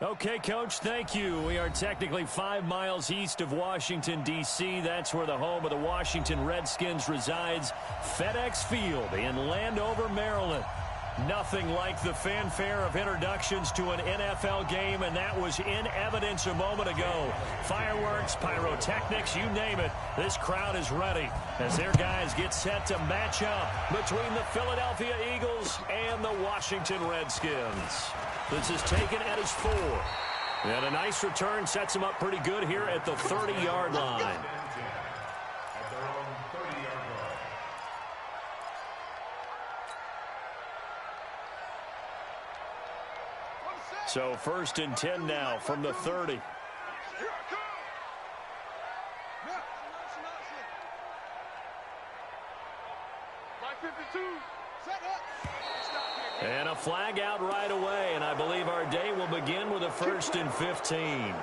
Okay, Coach, thank you. We are technically 5 miles east of Washington, D.C. That's where the home of the Washington Redskins resides, FedEx Field in Landover, Maryland. Nothing like the fanfare of introductions to an NFL game, and that was in evidence a moment ago. Fireworks, pyrotechnics, you name it. This crowd is ready as their guys get set to match up between the Philadelphia Eagles and the Washington Redskins. This is taken at his 4. And a nice return sets him up pretty good here at the 30-yard line. So 1st and 10 now from the 30. And a flag out right away, and I believe our day will begin with a 1st and 15.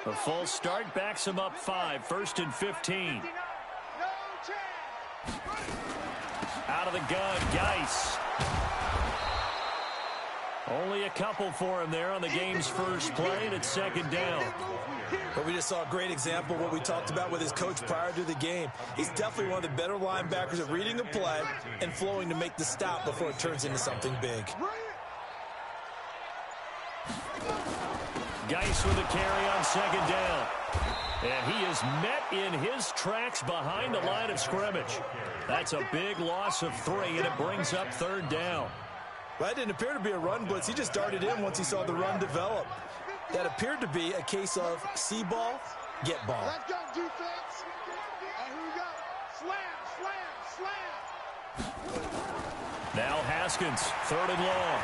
A false start backs him up 5, 1st and 15. Out of the gun, Geis. Only a couple for him there on the game's first play, and it's 2nd down. But we just saw a great example of what we talked about with his coach prior to the game. He's definitely one of the better linebackers at reading a play and flowing to make the stop before it turns into something big. Geis with a carry on 2nd down. And he is met in his tracks behind the line of scrimmage. That's a big loss of 3, and it brings up 3rd down. Well, that didn't appear to be a run blitz. He just darted in once he saw the run develop. That appeared to be a case of see ball, get ball. Let's go, defense. And here we go. Slam, slam, slam. Now Haskins, 3rd and long.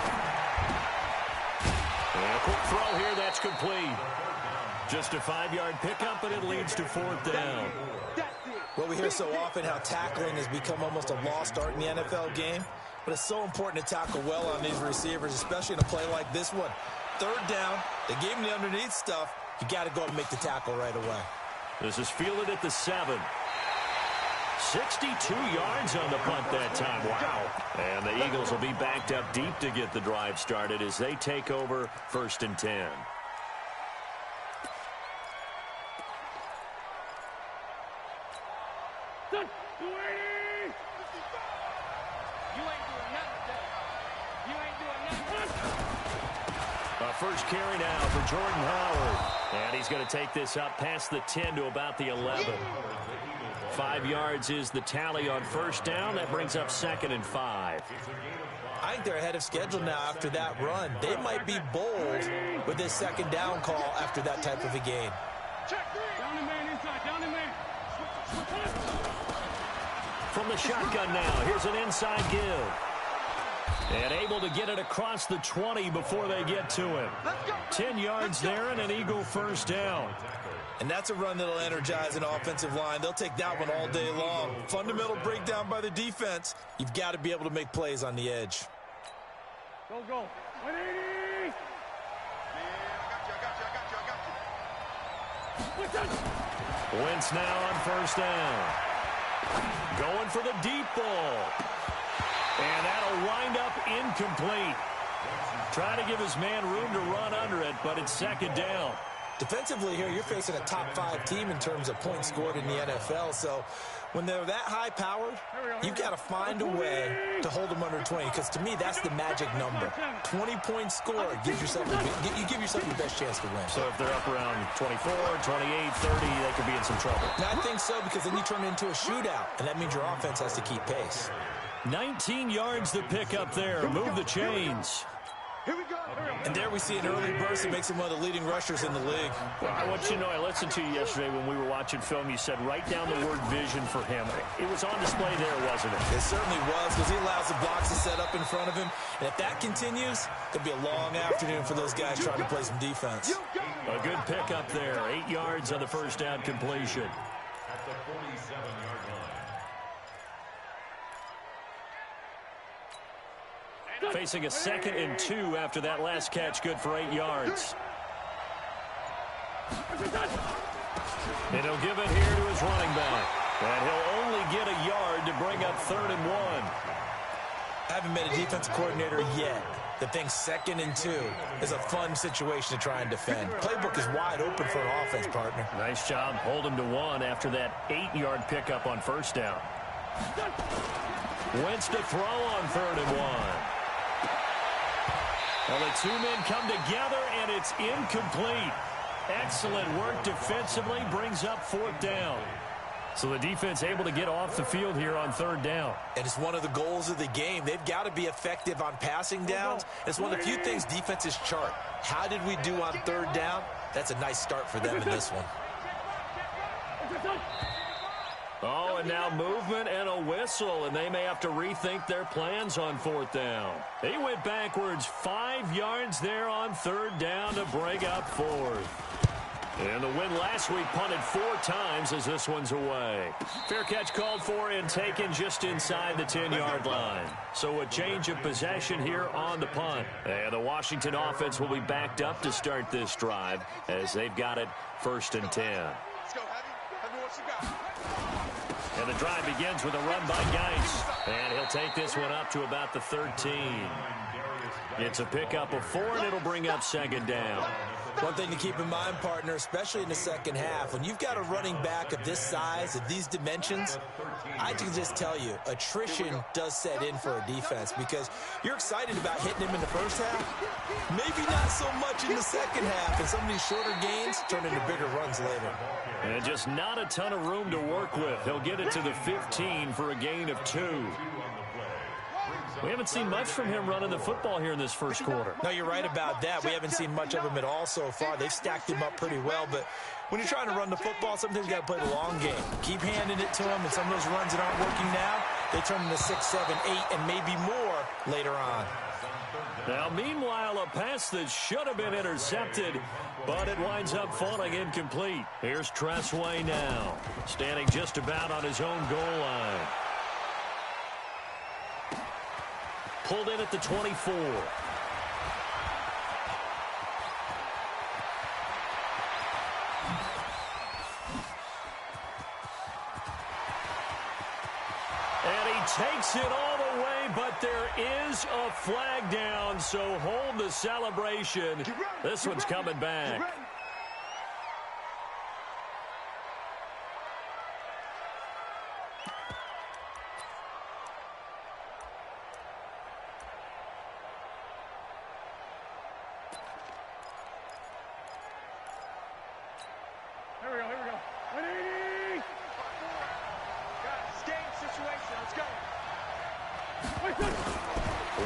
And a quick throw here, that's complete. Just a 5-yard pickup, and it leads to 4th down. Well, we hear so often how tackling has become almost a lost art in the NFL game, but it's so important to tackle well on these receivers, especially in a play like this one. 3rd down, they gave him the underneath stuff. You got to go and make the tackle right away. This is fielded at the 7. 62 yards on the punt that time. Wow. And the Eagles will be backed up deep to get the drive started as they take over 1st and 10. First carry now for Jordan Howard. And he's going to take this up past the 10 to about the 11. 5 yards is the tally on 1st down. That brings up 2nd and 5. I think they're ahead of schedule now after that run. They might be bold with this 2nd down call after that type of a gain. Down the man inside, down the man. From the shotgun now, here's an inside give. And able to get it across the 20 before they get to him. 10 yards there and an Eagle 1st down. And that's a run that'll energize an offensive line. They'll take that one all day long. Fundamental breakdown by the defense. You've got to be able to make plays on the edge. Go, go. 180. Wentz now on 1st down. Going for the deep ball. And that'll wind up incomplete. Trying to give his man room to run under it, but it's 2nd down. Defensively here, you're facing a top 5 team in terms of points scored in the NFL. So when they're that high-powered, you've got to find a way to hold them under 20. Because to me, that's the magic number. 20-point score gives yourself you give yourself your best chance to win. So if they're up around 24, 28, 30, they could be in some trouble. And I think so, because then you turn it into a shootout, and that means your offense has to keep pace. 19 yards to pick up there. Move the chains. Here we go. And there we see an early burst that makes him one of the leading rushers in the league. Well, I want you to know, I listened to you yesterday when we were watching film. You said write down the word vision for him. It was on display there, wasn't it? It certainly was, because he allows the blocks to set up in front of him. And if that continues, it'll be a long afternoon for those guys trying to play some defense. A good pickup there. 8 yards on the 1st down completion. At the 47-yard line. Facing a 2nd and 2 after that last catch, good for 8 yards. And he'll give it here to his running back. And he'll only get a yard to bring up 3rd and 1. I haven't met a defensive coordinator yet that thinks 2nd and 2 is a fun situation to try and defend. Playbook is wide open for an offense, partner. Nice job holding to 1 after that 8-yard pickup on first down. Wentz to throw on 3rd and 1. Well, the two men come together, and it's incomplete. Excellent work defensively, brings up 4th down. So the defense able to get off the field here on 3rd down. And it's one of the goals of the game. They've got to be effective on passing downs. It's one of the few things defenses chart. How did we do on 3rd down? That's a nice start for them in this one. Oh, and now movement and a whistle, and they may have to rethink their plans on 4th down. He went backwards 5 yards there on 3rd down to bring up 4th. And the win last week punted 4 times as this one's away. Fair catch called for and taken just inside the 10-yard line. So a change of possession here on the punt. And the Washington offense will be backed up to start this drive as they've got it 1st and 10. Let's go, Heavy what you got. And the drive begins with a run by Geis. And he'll take this one up to about the 13. It's a pickup of 4, and it'll bring up 2nd down. One thing to keep in mind, partner, especially in the second half, when you've got a running back of this size, of these dimensions, I can just tell you, attrition does set in for a defense because you're excited about hitting him in the first half, maybe not so much in the second half, and some of these shorter gains turn into bigger runs later. And just not a ton of room to work with. He'll get it to the 15 for a gain of 2. We haven't seen much from him running the football here in this first quarter. No, you're right about that. We haven't seen much of him at all so far. They've stacked him up pretty well, but when you're trying to run the football, sometimes you got to play the long game. Keep handing it to him, and some of those runs that aren't working now, they turn into 6, 7, 8, and maybe more later on. Now, meanwhile, a pass that should have been intercepted, but it winds up falling incomplete. Here's Tressway now, standing just about on his own goal line. Pulled in at the 24. And he takes it all the way, but there is a flag down, so hold the celebration. This one's coming back.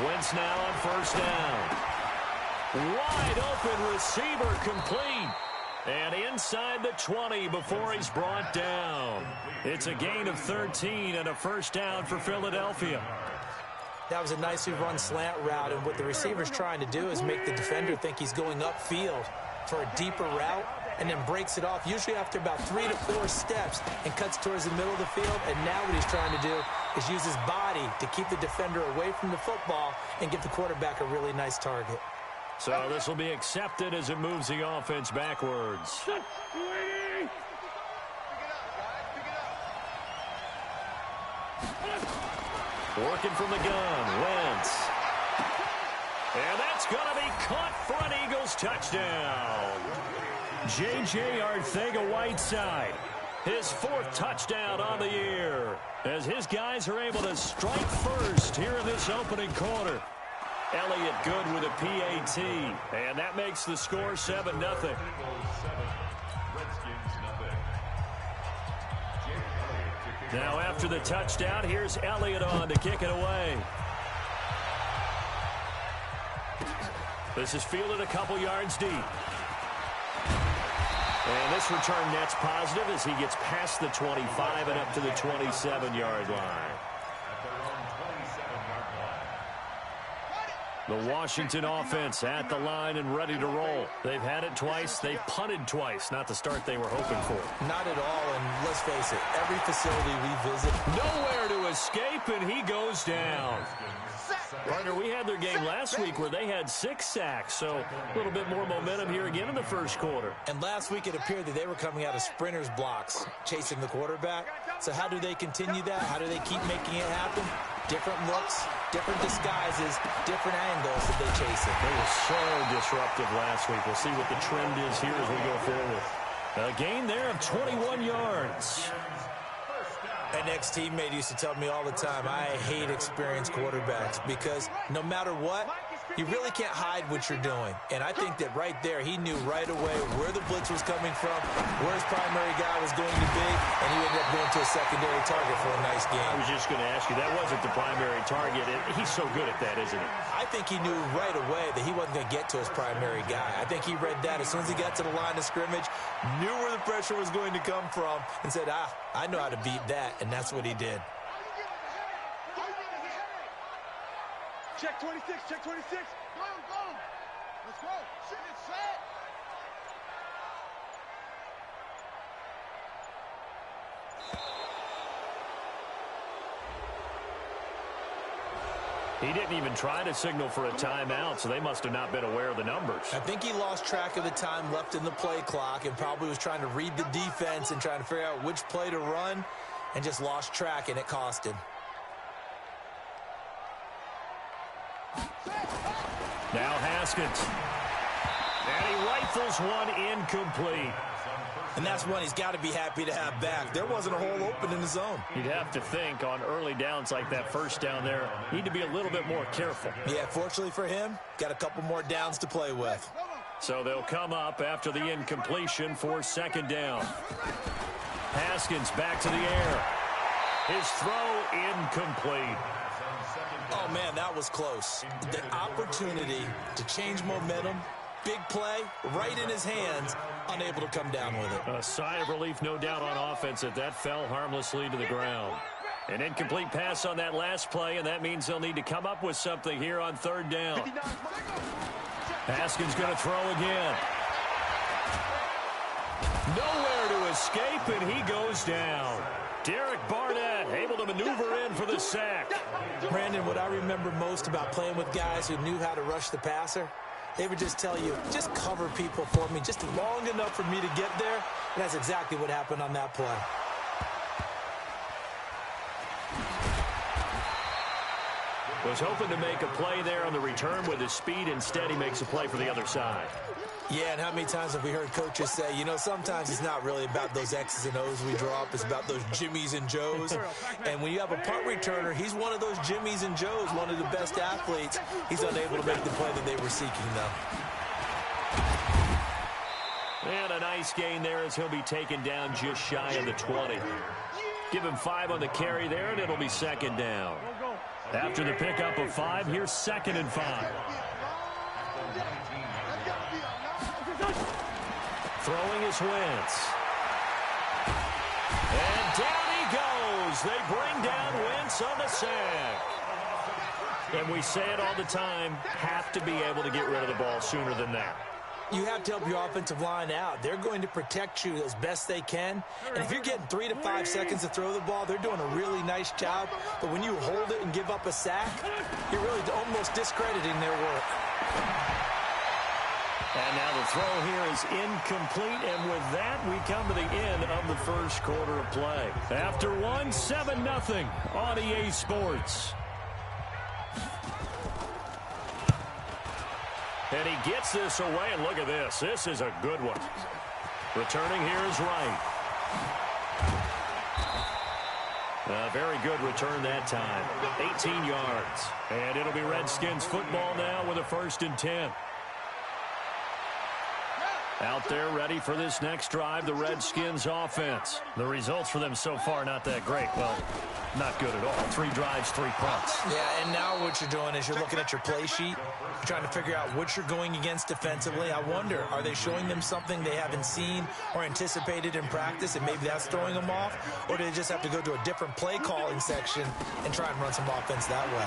Wentz now on first down. Wide open receiver complete. And inside the 20 before he's brought down. It's a gain of 13 and a first down for Philadelphia. That was a nicely run slant route, and what the receiver's trying to do is make the defender think he's going upfield for a deeper route, and then breaks it off, usually after about 3 to 4 steps, and cuts towards the middle of the field. And now what he's trying to do is use his body to keep the defender away from the football and give the quarterback a really nice target. So this will be accepted as it moves the offense backwards. Working from the gun, Wentz. And that's going to be caught for an Eagles touchdown. J.J. Arcega-Whiteside, his 4th touchdown on the year, as his guys are able to strike first here in this opening quarter. Elliott good with a PAT, and that makes the score 7-0. Now after the touchdown, here's Elliott on to kick it away. This is fielded a couple yards deep. And this return net's positive as he gets past the 25 and up to the 27-yard line. The Washington offense at the line and ready to roll. They've had it twice. They've punted twice. Not the start they were hoping for. Not at all, and let's face it, every facility we visit, nowhere to escape, and he goes down. Partner, we had their game last week where they had 6 sacks, so a little bit more momentum here again in the first quarter. And last week it appeared that they were coming out of sprinters blocks, chasing the quarterback. So how do they continue that? How do they keep making it happen? different looks, different disguises, different angles that they chase it. They were so disruptive last week. We'll see what the trend is here as we go forward. A gain there of 21 yards. An ex-teammate used to tell me all the time, I hate experienced quarterbacks because no matter what, you really can't hide what you're doing. And I think that right there, he knew right away where the blitz was coming from, where his primary guy was going to be, and he ended up going to a secondary target for a nice game. I was just going to ask you, that wasn't the primary target. He's so good at that, isn't he? I think he knew right away that he wasn't going to get to his primary guy. I think he read that as soon as he got to the line of scrimmage, knew where the pressure was going to come from, and said, I know how to beat that, and that's what he did. Check 26, check 26. Go, go. Let's go. Shoot it, set. He didn't even try to signal for a timeout, so they must have not been aware of the numbers. I think he lost track of the time left in the play clock and probably was trying to read the defense and trying to figure out which play to run and just lost track, and it cost him. Now Haskins. And he rifles one incomplete. And that's one he's got to be happy to have back. There wasn't a hole open in the zone. You'd have to think on early downs like that first down there, need to be a little bit more careful. Yeah, fortunately for him, got a couple more downs to play with. So they'll come up after the incompletion for second down. Haskins back to the air. His throw incomplete. Oh, man, that was close. The opportunity to change momentum, big play, right in his hands, unable to come down with it. A sigh of relief, no doubt, on offense that fell harmlessly to the ground. An incomplete pass on that last play, and that means they'll need to come up with something here on third down. Haskins going to throw again. Nowhere to escape, and he goes down. Derek Barnett able to maneuver in for the sack. Brandon, what I remember most about playing with guys who knew how to rush the passer, they would just tell you, just cover people for me, just long enough for me to get there. And that's exactly what happened on that play. Was hoping to make a play there on the return with his speed. Instead, he makes a play for the other side. Yeah, and how many times have we heard coaches say, you know, sometimes it's not really about those X's and O's we draw up. It's about those Jimmies and Joes. And when you have a punt returner, he's one of those Jimmies and Joes, one of the best athletes. He's unable to make the play that they were seeking, though. And a nice gain there as he'll be taken down just shy of the 20. Give him 5 on the carry there, and it'll be second down. After the pickup of 5, here's 2nd and 5. Throwing is Wentz. And down he goes. They bring down Wentz on the sack. And we say it all the time, have to be able to get rid of the ball sooner than that. You have to help your offensive line out. They're going to protect you as best they can. And if you're getting 3 to 5 seconds to throw the ball, they're doing a really nice job. But when you hold it and give up a sack, you're really almost discrediting their work. And now the throw here is incomplete, and with that, we come to the end of the first quarter of play. After one, 7-0 on EA Sports. And he gets this away, and look at this. This is a good one. Returning here is Wright. A very good return that time. 18 yards. And it'll be Redskins football now with a 1st and 10. Out there ready for this next drive, the Redskins offense. The results for them so far not that great. Well, not good at all. 3 drives, 3 punts. Yeah, and now what you're doing is you're looking at your play sheet, trying to figure out what you're going against defensively. I wonder, are they showing them something they haven't seen or anticipated in practice, and maybe that's throwing them off? Or do they just have to go to a different play calling section and try and run some offense that way?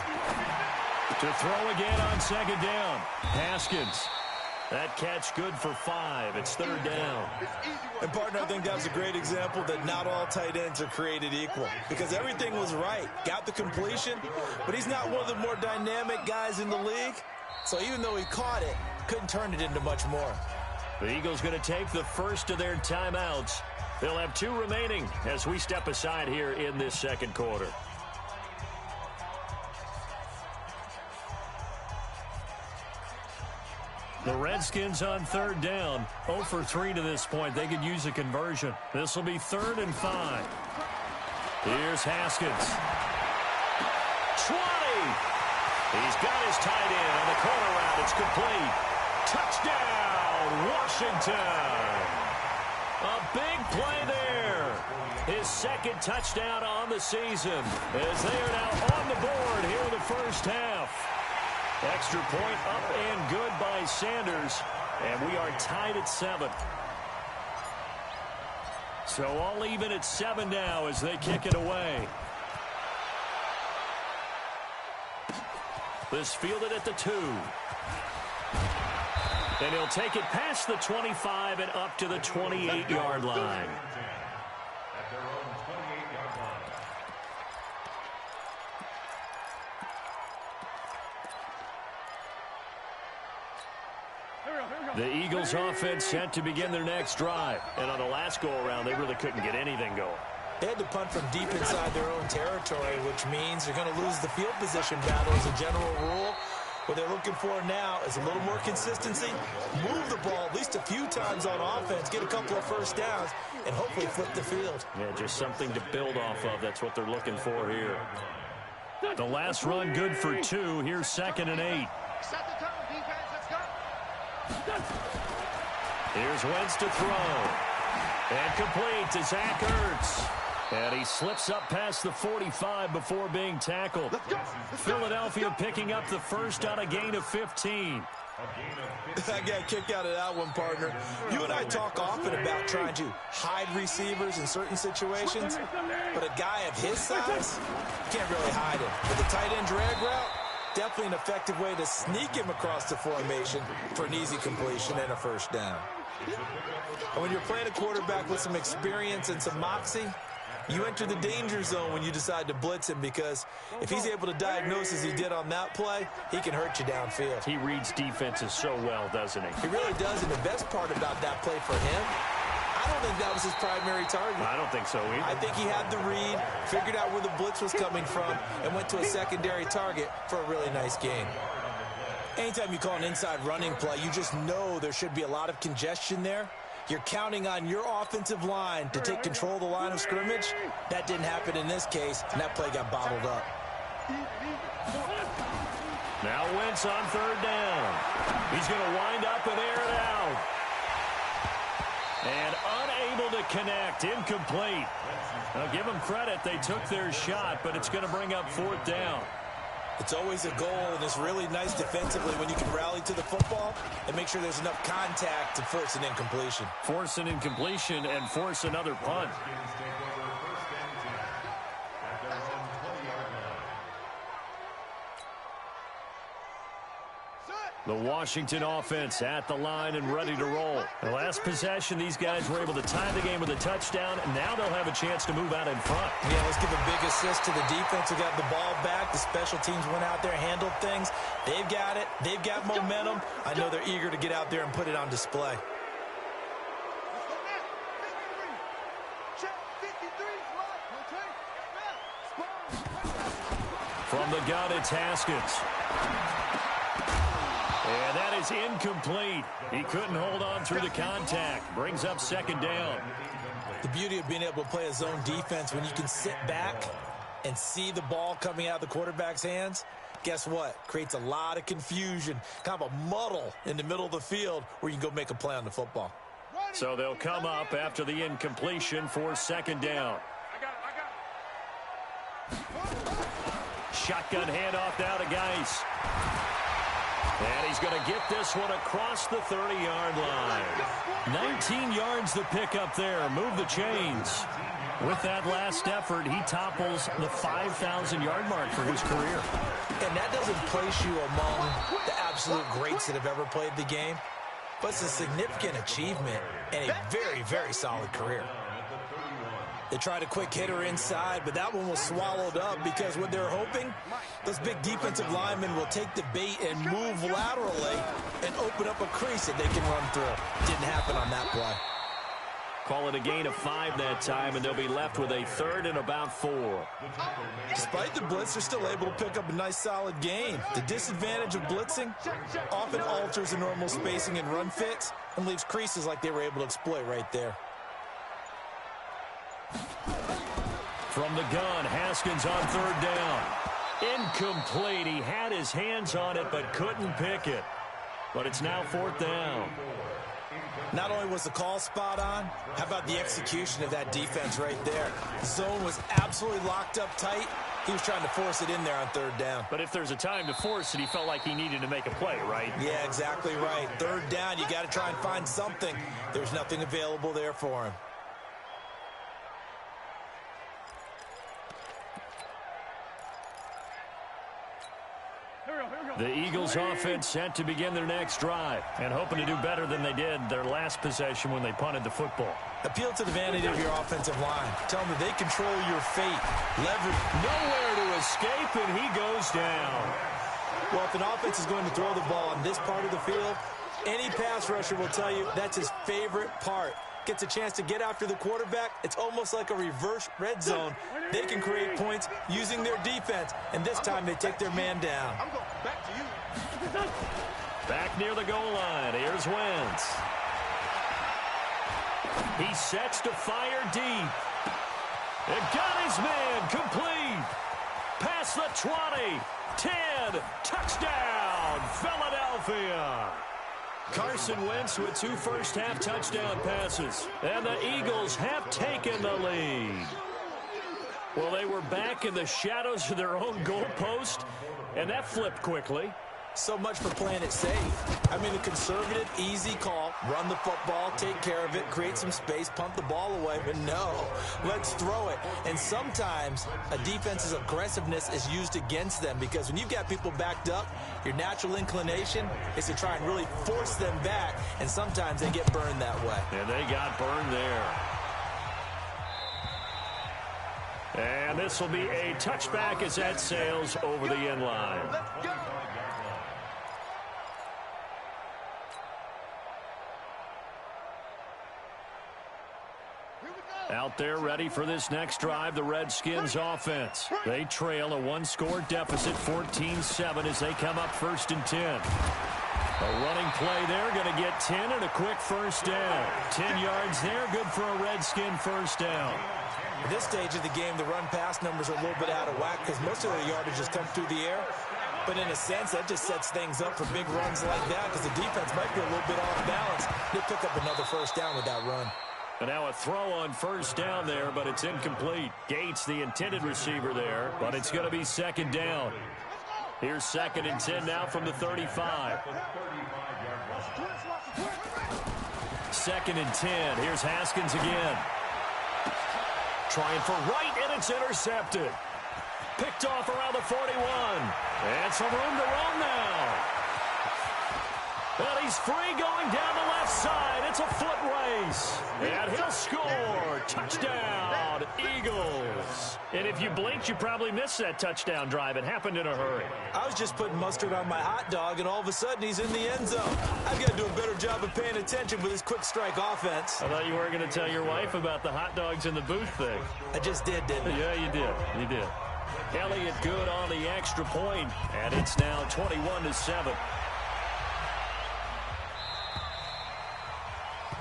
To throw again on 2nd down. Haskins. That catch good for 5. It's 3rd down. And, partner, I think that was a great example that not all tight ends are created equal, because everything was right. Got the completion, but he's not one of the more dynamic guys in the league. So even though he caught it, couldn't turn it into much more. The Eagles going to take the first of their timeouts. They'll have 2 remaining as we step aside here in this second quarter. The Redskins on third down, 0 for 3 to this point. They could use a conversion. This will be 3rd and 5. Here's Haskins. 20. He's got his tight end on the corner route. It's complete. Touchdown, Washington. A big play there. His 2nd touchdown on the season as they are now on the board here in the first half. Extra point up and good by Sanders, and we are tied at 7. So all even at 7 now as they kick it away. This fielded at the 2. And he'll take it past the 25 and up to the 28-yard line. At their own 28-yard line. The Eagles offense set to begin their next drive. And on the last go-around, they really couldn't get anything going. They had to punt from deep inside their own territory, which means they're going to lose the field position battle as a general rule. What they're looking for now is a little more consistency, move the ball at least a few times on offense, get a couple of first downs, and hopefully flip the field. Yeah, just something to build off of. That's what they're looking for here. The last run good for 2. Here's 2nd and 8. Set the tone, defense. Let's go. Here's Wentz to throw. And complete to Zach Ertz. And he slips up past the 45 before being tackled. Philadelphia picking up the first on a gain of 15. I got kicked out of that one, partner. You and I talk often about trying to hide receivers in certain situations, but a guy of his size, can't really hide him. With the tight end drag route, definitely an effective way to sneak him across the formation for an easy completion and a first down. And when you're playing a quarterback with some experience and some moxie, you enter the danger zone when you decide to blitz him, because if he's able to diagnose as he did on that play, he can hurt you downfield. He reads defenses so well, doesn't he? He really does, and the best part about that play for him, I don't think that was his primary target. I don't think so either. I think he had the read, figured out where the blitz was coming from, and went to a secondary target for a really nice gain. Anytime you call an inside running play, you just know there should be a lot of congestion there. You're counting on your offensive line to take control of the line of scrimmage. That didn't happen in this case, and that play got bottled up. Now Wentz on third down. He's going to wind up and air it out. And unable to connect, incomplete. Now give them credit, they took their shot, but it's going to bring up 4th down. It's always a goal, and it's really nice defensively when you can rally to the football and make sure there's enough contact to force an incompletion. Force an incompletion and force another punt. The Washington offense at the line and ready to roll. The last possession, these guys were able to tie the game with a touchdown, and now they'll have a chance to move out in front. Yeah, let's give a big assist to the defense who got the ball back. The special teams went out there, handled things. They've got it. They've got momentum. I know they're eager to get out there and put it on display. From the gun, it's Haskins. And that is incomplete. He couldn't hold on through the contact. Brings up 2nd down. The beauty of being able to play a zone defense when you can sit back and see the ball coming out of the quarterback's hands, guess what? Creates a lot of confusion, kind of a muddle in the middle of the field where you can go make a play on the football. So they'll come up after the incompletion for 2nd down. Shotgun handoff now to Geis. And he's going to get this one across the 30-yard line. 19 yards to pick up there. Move the chains. With that last effort, he topples the 5,000-yard mark for his career. And that doesn't place you among the absolute greats that have ever played the game, but it's a significant achievement and a very, very solid career. They tried a quick hitter inside, but that one was swallowed up because what they're hoping, those big defensive linemen will take the bait and move laterally and open up a crease that they can run through. Didn't happen on that play. Call it a gain of 5 that time, and they'll be left with a 3rd and about 4. Despite the blitz, they're still able to pick up a nice, solid gain. The disadvantage of blitzing often alters the normal spacing and run fits and leaves creases like they were able to exploit right there. From the gun, Haskins on 3rd down. Incomplete. He had his hands on it but couldn't pick it. But it's now 4th down. Not only was the call spot on, how about the execution of that defense right there? The zone was absolutely locked up tight. He was trying to force it in there on 3rd down. But if there's a time to force it, he felt like he needed to make a play, right? Yeah, exactly right. 3rd down, you got to try and find something. There's nothing available there for him. The Eagles offense set to begin their next drive and hoping to do better than they did their last possession when they punted the football. Appeal to the vanity of your offensive line. Tell them that they control your fate. Leverage. Nowhere to escape, and he goes down. Well, if an offense is going to throw the ball on this part of the field, any pass rusher will tell you that's his favorite part. Gets a chance to get after the quarterback. It's almost like a reverse red zone. They can create points using their defense, and this time they take their man down. I'm going back to you. Back near the goal line. Here's Wentz. He sets to fire deep. It got his man complete. Past the 20. 10. Touchdown, Philadelphia. Carson Wentz with 2 first-half touchdown passes. And the Eagles have taken the lead. Well, they were back in the shadows of their own goalpost, and that flipped quickly. So much for playing it safe. I mean, the conservative, easy call, run the football, take care of it, create some space, punt the ball away. But no, let's throw it. And sometimes a defense's aggressiveness is used against them because when you've got people backed up, your natural inclination is to try and really force them back, and sometimes they get burned that way. And they got burned there. And this will be a touchback as that sails over the end line. Out there ready for this next drive, the Redskins offense. They trail a 1-score deficit, 14-7 as they come up 1st and 10. A running play there, going to get 10 and a quick first down. 10 yards there, good for a Redskin first down. At this stage of the game, the run-pass numbers are a little bit out of whack because most of their yardage has come through the air. But in a sense, that just sets things up for big runs like that because the defense might be a little bit off balance. They pick up another first down with that run. And now a throw on first down there, but it's incomplete. Gates, the intended receiver there, but it's going to be 2nd down. Here's 2nd and 10 now from the 35. 2nd and 10. Here's Haskins again. Trying for right, and it's intercepted. Picked off around the 41. And some room to run now. And he's free going down the left side. It's a foot race. And he'll score. Touchdown, Eagles. And if you blinked, you probably missed that touchdown drive. It happened in a hurry. I was just putting mustard on my hot dog, and all of a sudden he's in the end zone. I've got to do a better job of paying attention with this quick strike offense. I thought you weren't going to tell your wife about the hot dogs in the booth thing. I just did, didn't I? Yeah, you did. You did. Elliott good on the extra point, and it's now 21-7.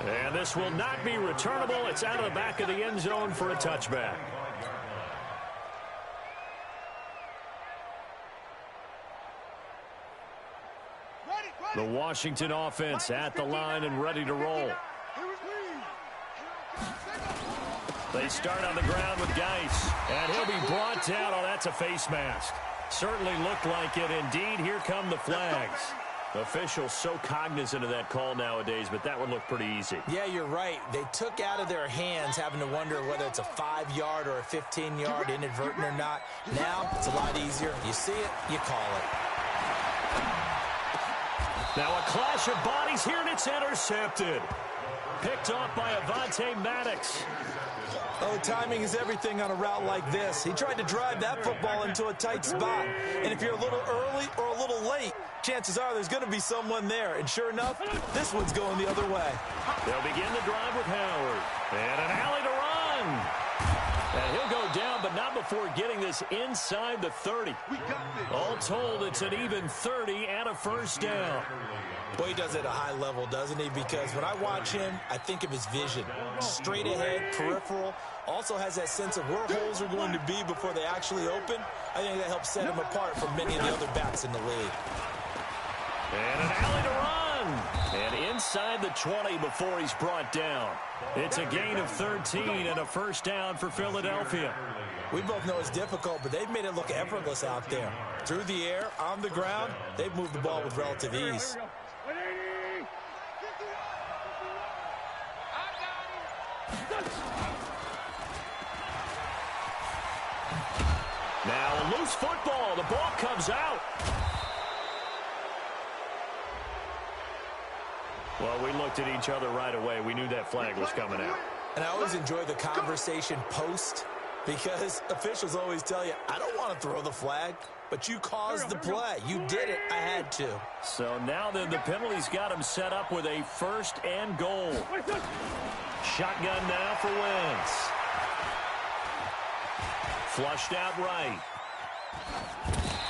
And this will not be returnable. It's out of the back of the end zone for a touchback. The Washington offense at the line and ready to roll. They start on the ground with Geis, and he'll be brought down. Oh, that's a face mask. Certainly looked like it. Indeed, here come the flags. Officials so cognizant of that call nowadays, but that would look pretty easy. Yeah, you're right. They took out of their hands having to wonder whether it's a 5-yard or a 15-yard, inadvertent or not. Now, it's a lot easier. You see it, you call it. Now a clash of bodies here, and it's intercepted. Picked off by Avonte Maddox. Oh, timing is everything on a route like this. He tried to drive that football into a tight spot. And if you're a little early or a little late, chances are there's going to be someone there. And sure enough, this one's going the other way. They'll begin the drive with Howard. And an alley to run. And he'll go down, but not before getting this inside the 30. All told, it's an even 30 and a first down. Well, he does it at a high level, doesn't he? Because when I watch him, I think of his vision. Straight ahead, peripheral. Also has that sense of where holes are going to be before they actually open. I think that helps set him apart from many of the other backs in the league. And an alley to run. And inside the 20 before he's brought down. It's a gain of 13 and a first down for Philadelphia. We both know it's difficult, but they've made it look effortless out there. Through the air, on the ground, they've moved the ball with relative ease. Now a loose football. The ball comes out. Well, we looked at each other right away. We knew that flag was coming out. And I always enjoy the conversation post because officials always tell you, I don't want to throw the flag, but you caused the play. You did it. I had to. So now then the penalty's got him set up with a first and goal. Shotgun now for Wentz. Flushed out right.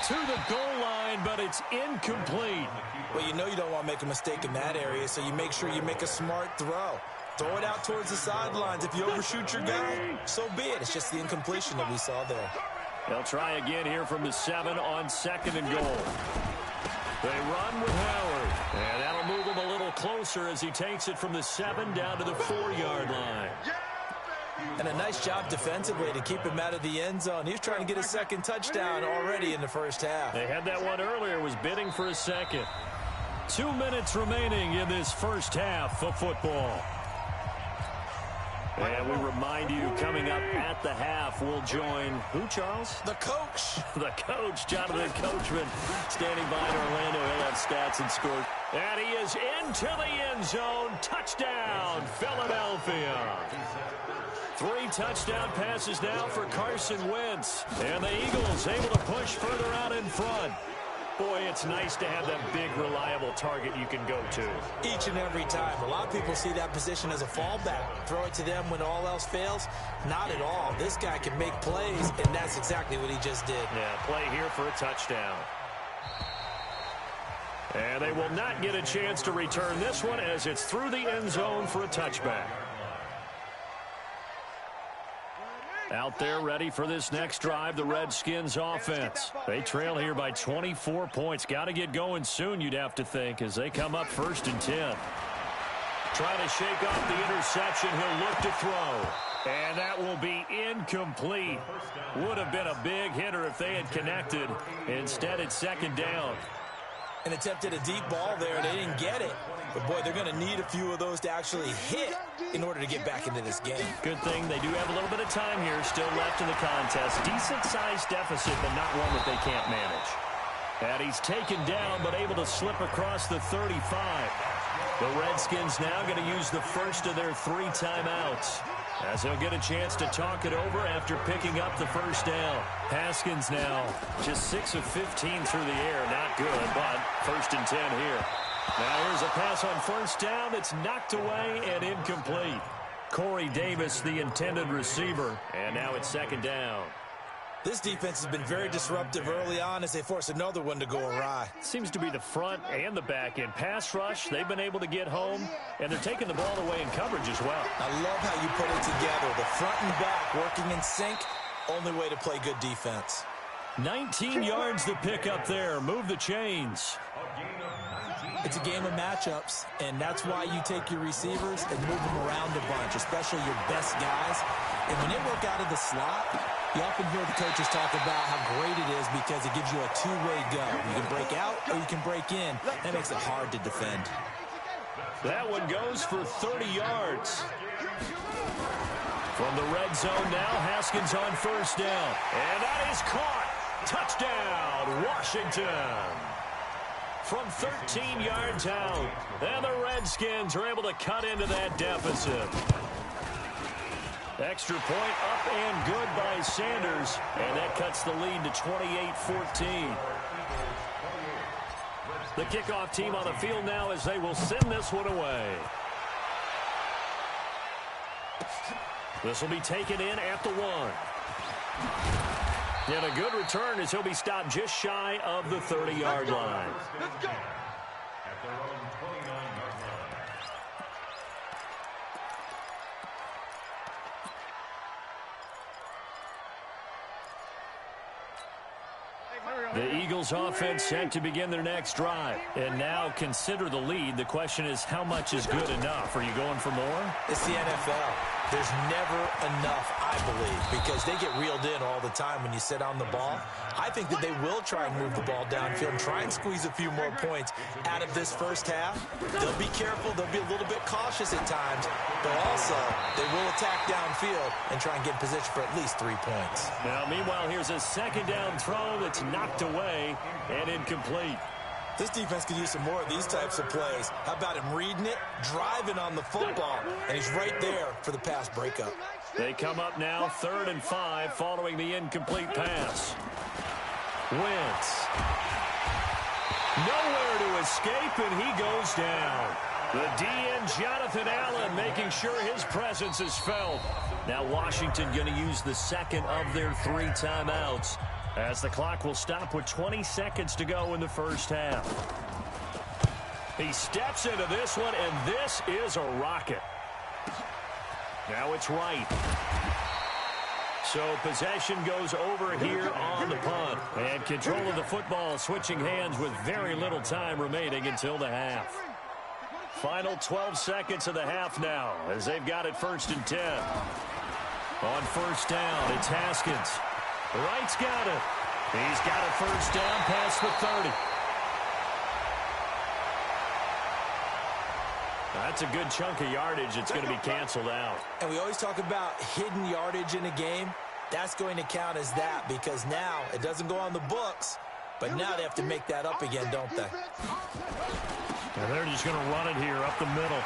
To the goal line, but it's incomplete. Well, you know you don't want to make a mistake in that area, so you make sure you make a smart throw. Throw it out towards the sidelines. If you overshoot your guy, so be it. It's just the incompletion that we saw there. They'll try again here from the 7 on second and goal. They run with Howard, and that'll move him a little closer as he takes it from the 7 down to the 4-yard line. And a nice job defensively to keep him out of the end zone. He was trying to get his second touchdown already in the first half. They had that one earlier, was bidding for a second. 2 minutes remaining in this first half of football. And we remind you, coming up at the half, we'll join who, Charles? The coach. The coach, Jonathan Coachman, standing by in Orlando. He'll have stats and scores. And he is into the end zone. Touchdown, Philadelphia. 3 touchdown passes now for Carson Wentz. And the Eagles able to push further out in front. Boy, it's nice to have that big, reliable target you can go to. Each and every time. A lot of people see that position as a fallback. Throw it to them when all else fails. Not at all. This guy can make plays, and that's exactly what he just did. Yeah, play here for a touchdown. And they will not get a chance to return this one as it's through the end zone for a touchback. Out there ready for this next drive, the Redskins offense. They trail here by 24 points. Got to get going soon, you'd have to think, as they come up 1st and 10. Trying to shake off the interception. He'll look to throw. And that will be incomplete. Would have been a big hitter if they had connected. Instead, it's 2nd down. And attempted a deep ball there. They didn't get it. But, boy, they're going to need a few of those to actually hit in order to get back into this game. Good thing they do have a little bit of time here still left in the contest. Decent-sized deficit, but not one that they can't manage. And he's taken down, but able to slip across the 35. The Redskins now going to use the first of their 3 timeouts, as they'll get a chance to talk it over after picking up the first down. Haskins now just 6 of 15 through the air. Not good, but 1st and 10 here. Now here's a pass on 1st down that's knocked away and incomplete. Corey Davis, the intended receiver, and now it's 2nd down. This defense has been very disruptive early on as they force another one to go awry. Seems to be the front and the back end. Pass rush, they've been able to get home, and they're taking the ball away in coverage as well. I love how you put it together. The front and back working in sync, only way to play good defense. 19 yards to pick up there. Move the chains. It's a game of matchups, and that's why you take your receivers and move them around a bunch, especially your best guys. And when they work out of the slot, you often hear the coaches talk about how great it is because it gives you a two-way go. You can break out or you can break in. That makes it hard to defend. That one goes for 30 yards. From the red zone now, Haskins on 1st down. And that is caught. Touchdown, Washington. From 13 yards out, and the Redskins are able to cut into that deficit. Extra point up and good by Sanders, and that cuts the lead to 28-14. The kickoff team on the field now as they will send this one away. This will be taken in at the 1. And a good return as he'll be stopped just shy of the 30-yard line. Let's go. At their own 29-yard line. The Eagles offense set to begin their next drive. And now consider the lead. The question is, how much is good enough? Are you going for more? It's the NFL. There's never enough, I believe, because they get reeled in all the time when you sit on the ball. I think that they will try and move the ball downfield and try and squeeze a few more points out of this first half. They'll be careful. They'll be a little bit cautious at times, but also they will attack downfield and try and get in position for at least 3 points. Now, meanwhile, here's a second down throw that's knocked away and incomplete. This defense could use some more of these types of plays. How about him reading it, driving on the football, and he's right there for the pass breakup. They come up now 3rd and 5 following the incomplete pass. Wentz. Nowhere to escape, and he goes down. The DN, Jonathan Allen, making sure his presence is felt. Now Washington going to use the second of their 3 timeouts, as the clock will stop with 20 seconds to go in the first half. He steps into this one, and this is a rocket. Now it's right. So possession goes over here on the punt. And control of the football switching hands with very little time remaining until the half. Final 12 seconds of the half now as they've got it 1st and 10. On first down, it's Haskins. Wright's got it. He's got a first down past the 30. That's a good chunk of yardage. It's going to be canceled out. And we always talk about hidden yardage in a game. That's going to count as that because now it doesn't go on the books, but now they have to make that up again, don't they? And they're just going to run it here up the middle.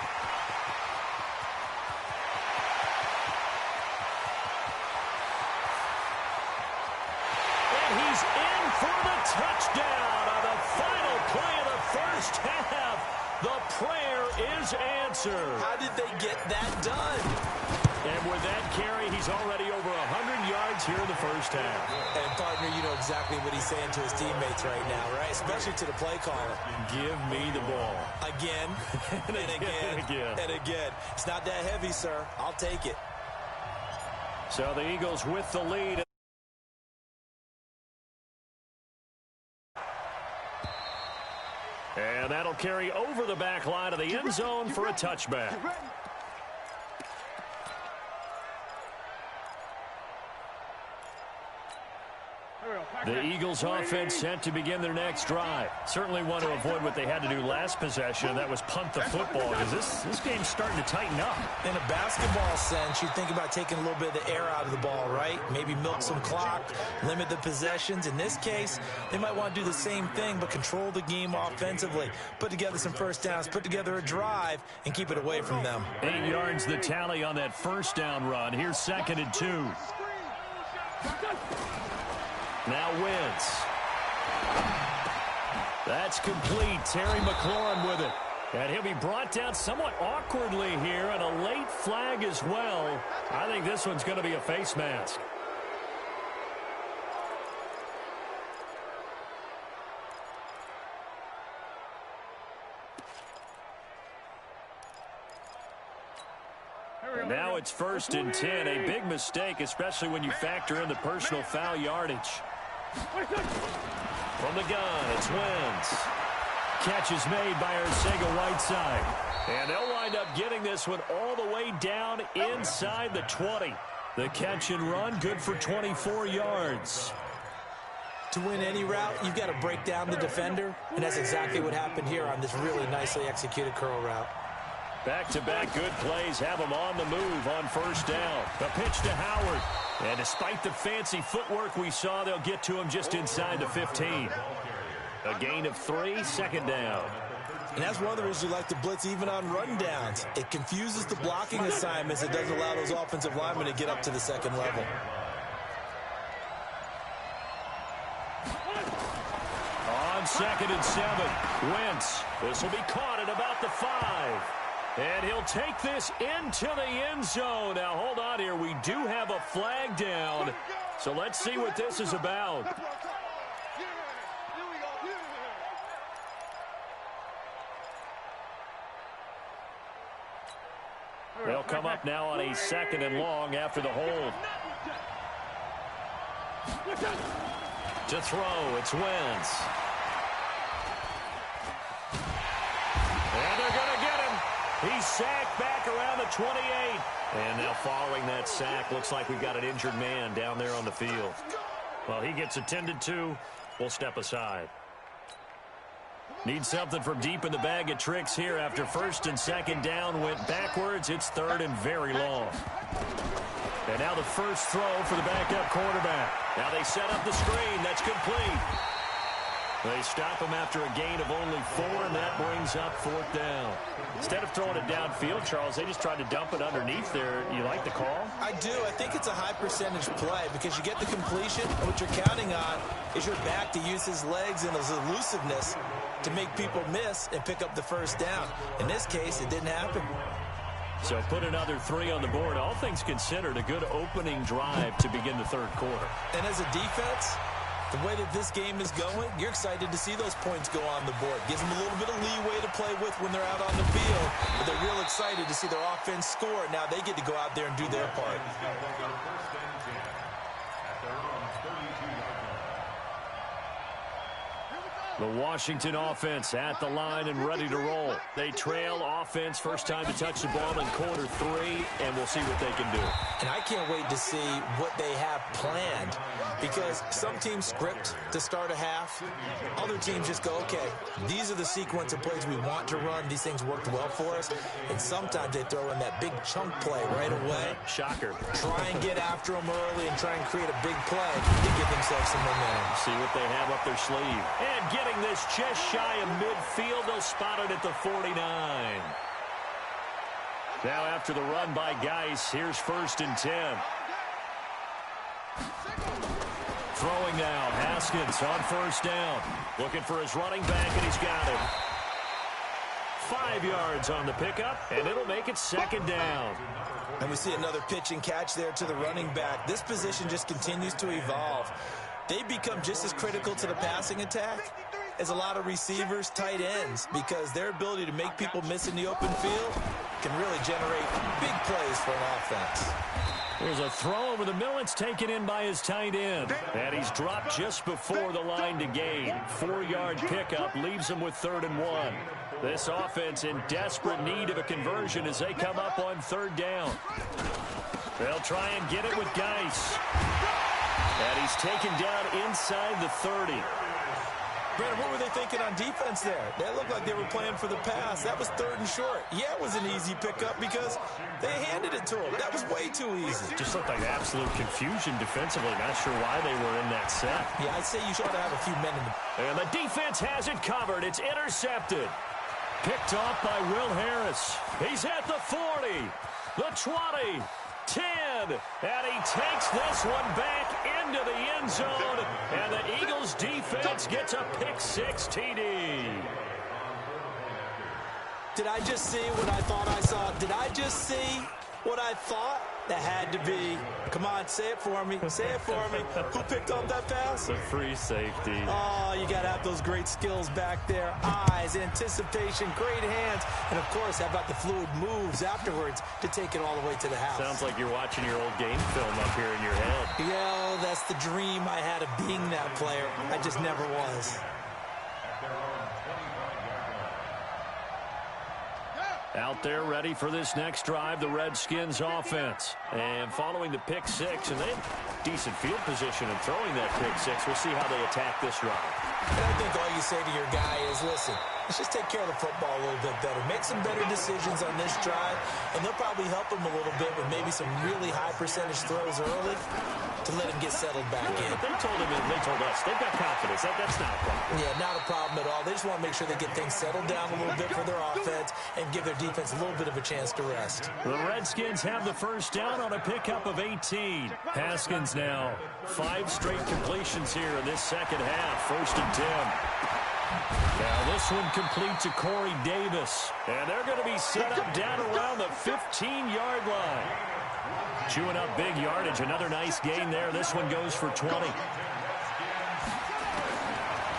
He's in for the touchdown on the final play of the first half. The prayer is answered. How did they get that done? And with that carry, he's already over 100 yards here in the first half. And, partner, you know exactly what he's saying to his teammates right now, right? Especially to the play caller. Give me the ball. Again, and again, and again. It's not that heavy, sir. I'll take it. So the Eagles with the lead. And that'll carry over the back line of the end zone for a touchback. The Eagles offense set to begin their next drive. Certainly want to avoid what they had to do last possession, and that was punt the football, because this game's starting to tighten up. In a basketball sense, you think about taking a little bit of the air out of the ball, right? Maybe milk some clock, limit the possessions. In this case, they might want to do the same thing, but control the game offensively. Put together some first downs, put together a drive, and keep it away from them. 8 yards the tally on that first down run. Here's 2nd and 2. Now Wentz. That's complete. Terry McLaurin with it. And he'll be brought down somewhat awkwardly here, and a late flag as well. I think this one's going to be a face mask. And now it's 1st and 10. A big mistake, especially when you factor in the personal foul yardage. From the gun, it's Wentz. Catch is made by Arcega-Whiteside. And they'll wind up getting this one all the way down inside the 20. The catch and run, good for 24 yards. To win any route, you've got to break down the defender, and that's exactly what happened here on this really nicely executed curl route. Back-to-back good plays have them on the move on first down. The pitch to Howard. And despite the fancy footwork we saw, they'll get to him just inside the 15. A gain of 3, 2nd down. And that's one of the reasons you like to blitz even on rundowns. It confuses the blocking assignments. It doesn't allow those offensive linemen to get up to the second level. On 2nd and 7, Wentz. This will be caught at about the 5. And he'll take this into the end zone. Now, hold on here. We do have a flag down. So let's see what this is about. They'll come up now on a 2nd and long after the hold. To throw, it's Wentz. And they're going to get him. He's sacked back around the 28. And now following that sack, looks like we've got an injured man down there on the field. Well, he gets attended to. We'll step aside. Need something from deep in the bag of tricks here after 1st and 2nd down went backwards. It's 3rd and very long. And now the first throw for the backup quarterback. Now they set up the screen. That's complete. They stop him after a gain of only 4, and that brings up 4th down. Instead of throwing it downfield, Charles, they just tried to dump it underneath there. You like the call? I do. I think it's a high percentage play because you get the completion. And what you're counting on is your back to use his legs and his elusiveness to make people miss and pick up the first down. In this case, it didn't happen. So put another 3 on the board. All things considered, a good opening drive to begin the 3rd quarter. And as a defense, the way that this game is going, you're excited to see those points go on the board. Gives them a little bit of leeway to play with when they're out on the field. But they're real excited to see their offense score. Now they get to go out there and do their part. The Washington offense at the line and ready to roll. They trail offense, first time to touch the ball in quarter 3, and we'll see what they can do. And I can't wait to see what they have planned because some teams script to start a half. Other teams just go, okay, these are the sequence of plays we want to run. These things worked well for us. And sometimes they throw in that big chunk play right away. Shocker. Try and get after them early and try and create a big play to give themselves some momentum. See what they have up their sleeve. And getting this just shy of midfield. They'll spot it at the 49. Now after the run by Geis, here's 1st and 10. Throwing now, Haskins on 1st down. Looking for his running back, and he's got him. 5 yards on the pickup, and it'll make it 2nd down. And we see another pitch and catch there to the running back. This position just continues to evolve. They become just as critical to the passing attack as a lot of receivers, tight ends, because their ability to make people miss in the open field can really generate big plays for an offense. There's a throw over the middle. It's taken in by his tight end. And he's dropped just before the line to gain. 4-yard pickup leaves him with 3rd and 1. This offense in desperate need of a conversion as they come up on 3rd down. They'll try and get it with Geis. And he's taken down inside the 30. Brandon, what were they thinking on defense there? They looked like they were playing for the pass. That was 3rd and short. Yeah, it was an easy pickup because they handed it to him. That was way too easy. Just looked like absolute confusion defensively. Not sure why they were in that set. Yeah, I'd say you should have a few men in the... And the defense has it covered. It's intercepted. Picked off by Will Harris. He's at the 40, the 20, 10, and he takes this one back into the end zone, and the Eagles defense gets a pick-6 TD. Did I just see what I thought I saw? Did I just see what I thought? That had to be. Come on, say it for me. Say it for me. Who picked up that pass? The free safety. Oh, you got to have those great skills back there. Eyes, anticipation, great hands. And, of course, how about the fluid moves afterwards to take it all the way to the house? Sounds like you're watching your old game film up here in your head. Yeah, that's the dream I had of being that player. I just never was. Out there ready for this next drive, the Redskins offense. And following the pick-6, and they have decent field position in throwing that pick-6. We'll see how they attack this drive. And I think all you say to your guy is, listen, let's just take care of the football a little bit better. Make some better decisions on this drive, and they'll probably help him a little bit with maybe some really high percentage throws early to let him get settled back in. They told him, and they told us, they've got confidence. That's not a problem. Yeah, not a problem at all. They just want to make sure they get things settled down a little bit for their offense and give their defense a little bit of a chance to rest. The Redskins have the first down on a pickup of 18. Haskins now 5 straight completions here in this second half. 1st and 10. Now this one complete to Corey Davis. And they're going to be set up down around the 15-yard line. Chewing up big yardage. Another nice gain there. This one goes for 20.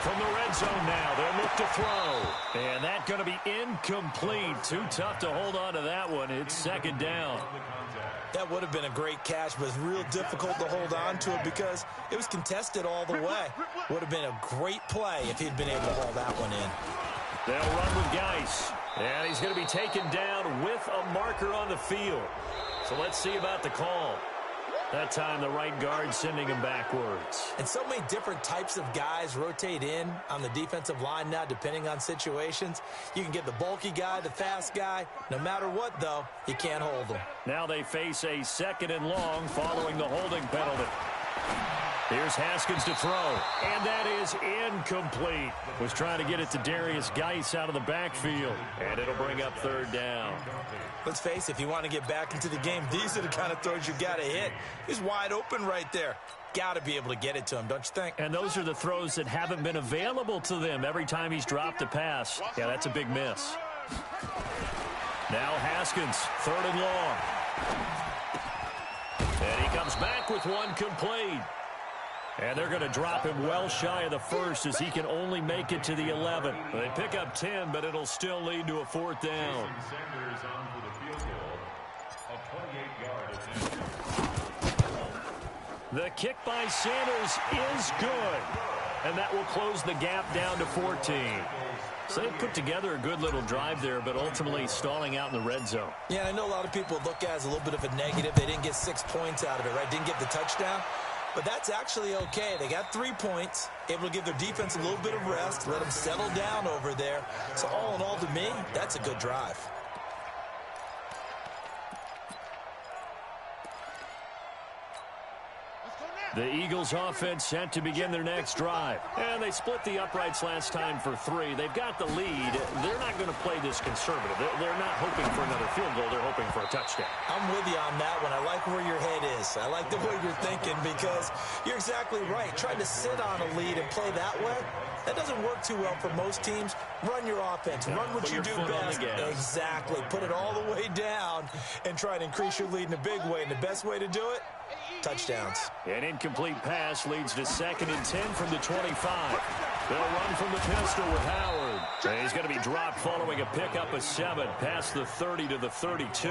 From the red zone now, they'll look to throw. And that's going to be incomplete. Too tough to hold on to that one. It's 2nd down. That would have been a great catch, but it's real difficult to hold on to it because it was contested all the way. Would have been a great play if he'd been able to haul that one in. They'll run with Geis. And he's going to be taken down with a marker on the field. So let's see about the call. That time the right guard sending him backwards. And so many different types of guys rotate in on the defensive line now depending on situations. You can get the bulky guy, the fast guy. No matter what, though, you can't hold them. Now they face a 2nd and long following the holding penalty. Here's Haskins to throw, and that is incomplete. Was trying to get it to Darius Geis out of the backfield, and it'll bring up 3rd down. Let's face it, if you want to get back into the game, these are the kind of throws you got to hit. He's wide open right there. Got to be able to get it to him, don't you think? And those are the throws that haven't been available to them every time he's dropped a pass. Yeah, that's a big miss. Now Haskins, 3rd and long. And he comes back with one complete. And they're going to drop him well shy of the 1st as he can only make it to the 11. They pick up 10, but it'll still lead to a 4th down. The kick by Sanders is good. And that will close the gap down to 14. So they put together a good little drive there, but ultimately stalling out in the red zone. Yeah, I know a lot of people look at it as a little bit of a negative. They didn't get 6 points out of it, right? Didn't get the touchdown. But that's actually okay. They got 3 points, able to give their defense a little bit of rest, let them settle down over there. So all in all, to me, that's a good drive. The Eagles offense set to begin their next drive. And they split the uprights last time for 3. They've got the lead. They're not going to play this conservative. They're not hoping for another field goal. They're hoping for a touchdown. I'm with you on that one. I like where your head is. I like the way you're thinking because you're exactly right. Trying to sit on a lead and play that way, that doesn't work too well for most teams. Run your offense. Run what you do best. Exactly. Put it all the way down and try to increase your lead in a big way. And the best way to do it, touchdowns. An incomplete pass leads to 2nd and 10 from the 25. They'll run from the pistol with Howard. And he's going to be dropped following a pickup of 7 past the 30 to the 32.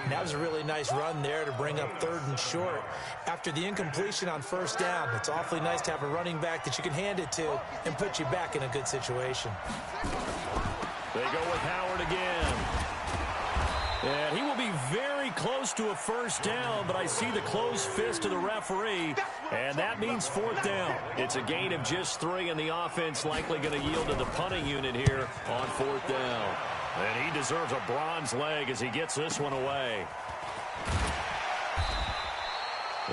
That was a really nice run there to bring up 3rd and short. After the incompletion on 1st down, it's awfully nice to have a running back that you can hand it to and put you back in a good situation. They go with Howard again. And he will be very close to a 1st down, but I see the closed fist of the referee, and that means 4th down. It's a gain of just 3, and the offense likely going to yield to the punting unit here on 4th down. And he deserves a bronze leg as he gets this one away.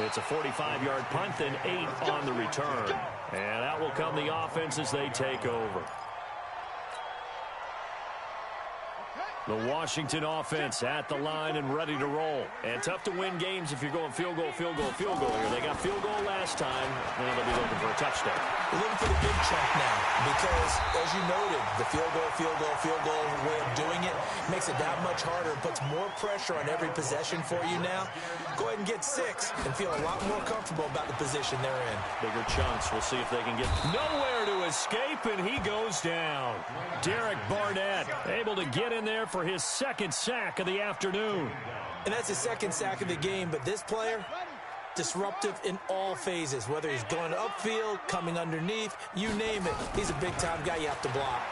It's a 45-yard punt, then 8 on the return. And out will come the offense as they take over. The Washington offense at the line and ready to roll. And tough to win games if you're going field goal, field goal, field goal here. They got field goal last time. Now they'll be looking for a touchdown. They're looking for the big chunk now because, as you noted, the field goal way of doing it makes it that much harder and puts more pressure on every possession for you now. Go ahead and get 6 and feel a lot more comfortable about the position they're in. Bigger chunks. We'll see if they can get nowhere to escape, and he goes down. Derek Barnett able to get in there for his 2nd sack of the afternoon. And that's his 2nd sack of the game, but this player, disruptive in all phases, whether he's going upfield, coming underneath, you name it. He's a big-time guy you have to block.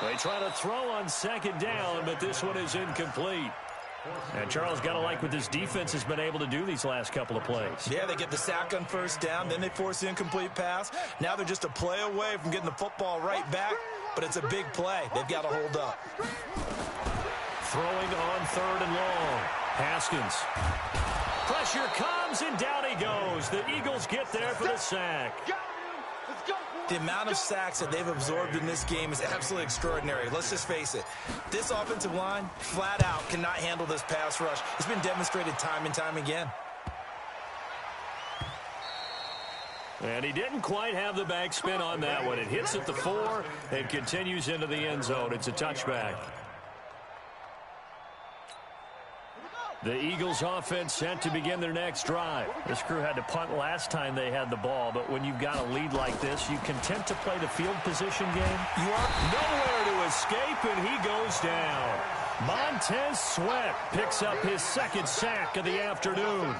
They try to throw on 2nd down, but this one is incomplete. And Charles, got to like what this defense has been able to do these last couple of plays. Yeah, they get the sack on first down, then they force the incomplete pass. Now they're just a play away from getting the football right back, but it's a big play. They've got to hold up. Throwing on 3rd and long. Haskins. Pressure comes, and down he goes. The Eagles get there for the sack. The amount of sacks that they've absorbed in this game is absolutely extraordinary. Let's just face it. This offensive line, flat out, cannot handle this pass rush. It's been demonstrated time and time again. And he didn't quite have the backspin on that one. It hits at the 4 and continues into the end zone. It's a touchback. The Eagles offense set to begin their next drive. This crew had to punt last time they had the ball, but when you've got a lead like this, you content to play the field position game? You are nowhere to escape, and he goes down. Montez Sweat picks up his 2nd sack of the afternoon.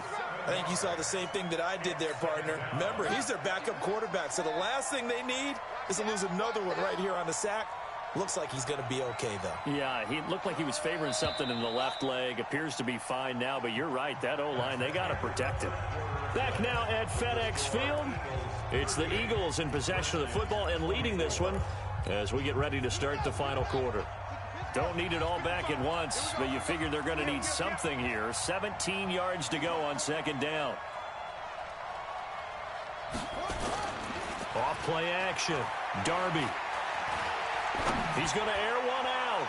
I think you saw the same thing that I did there, partner. Remember, he's their backup quarterback, so the last thing they need is to lose another one right here on the sack. Looks like he's going to be okay, though. Yeah, he looked like he was favoring something in the left leg. Appears to be fine now, but you're right. That O-line, they got to protect him. Back now at FedEx Field. It's the Eagles in possession of the football and leading this one as we get ready to start the final quarter. Don't need it all back at once, but you figure they're going to need something here. 17 yards to go on 2nd down. Off play action. Darby. He's going to air one out.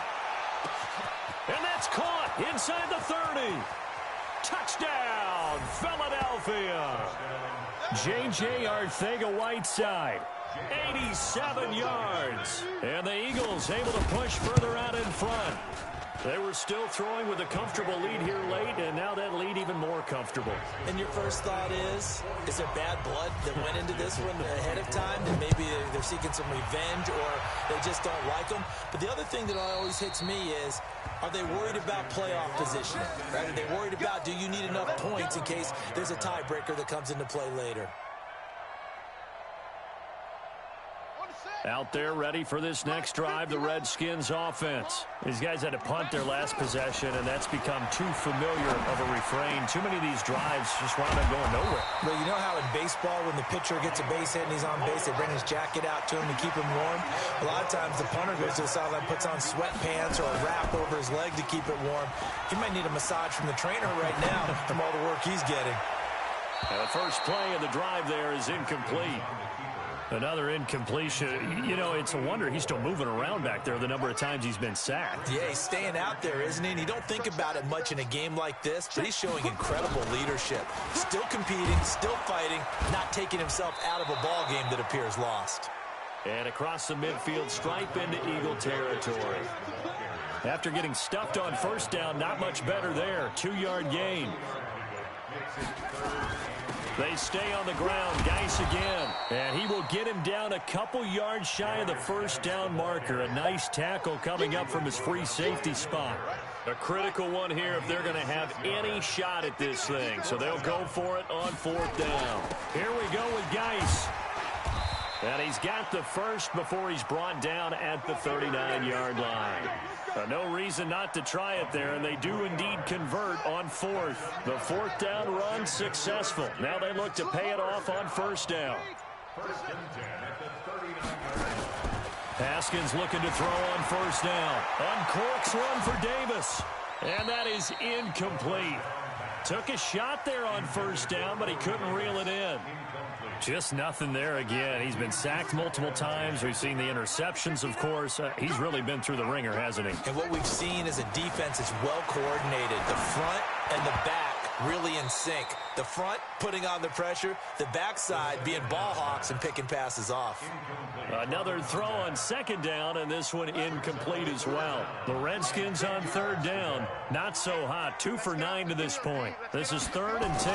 And that's caught inside the 30. Touchdown, Philadelphia. J.J. Arcega-Whiteside, 87 yards. And the Eagles able to push further out in front. They were still throwing with a comfortable lead here late, and now that lead even more comfortable. And your first thought is there bad blood that went into this one ahead of time? That maybe they're seeking some revenge or they just don't like them? But the other thing that always hits me is, are they worried about playoff positioning? Right? Are they worried about, do you need enough points in case there's a tiebreaker that comes into play later? Out there ready for this next drive, the Redskins offense. These guys had to punt their last possession, and that's become too familiar of a refrain. Too many of these drives just wound up going nowhere. Well, you know how in baseball, when the pitcher gets a base hit and he's on base, they bring his jacket out to him to keep him warm? A lot of times the punter goes to the sideline, puts on sweatpants or a wrap over his leg to keep it warm. He might need a massage from the trainer right now from all the work he's getting. And the first play of the drive there is incomplete. Another incompletion. You know, it's a wonder he's still moving around back there the number of times he's been sacked. Yeah, he's staying out there, isn't he? And you don't think about it much in a game like this, but he's showing incredible leadership. Still competing, still fighting, not taking himself out of a ball game that appears lost. And across the midfield stripe into Eagle territory. After getting stuffed on first down, not much better there. 2-yard gain. They stay on the ground. Geis again. And he will get him down a couple yards shy of the first down marker. A nice tackle coming up from his free safety spot. A critical one here if they're going to have any shot at this thing. So they'll go for it on 4th down. Here we go with Geis. And he's got the first before he's brought down at the 39-yard line. No reason not to try it there, and they do indeed convert on 4th. The 4th down run successful. Now they look to pay it off on 1st down. Haskins looking to throw on 1st down. Uncorks one for Davis. And that is incomplete. Took a shot there on 1st down, but he couldn't reel it in. Just nothing there again. He's been sacked multiple times. We've seen the interceptions, of course. He's really been through the ringer, hasn't he? And what we've seen is a defense that's well coordinated. The front and the back really in sync. The front putting on the pressure, the backside being ball hawks and picking passes off. Another throw on 2nd down, and this one incomplete as well. The Redskins on 3rd down. Not so hot. 2 for 9 to this point. This is 3rd and 10.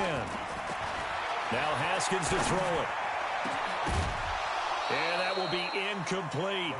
Now Haskins to throw it. And that will be incomplete.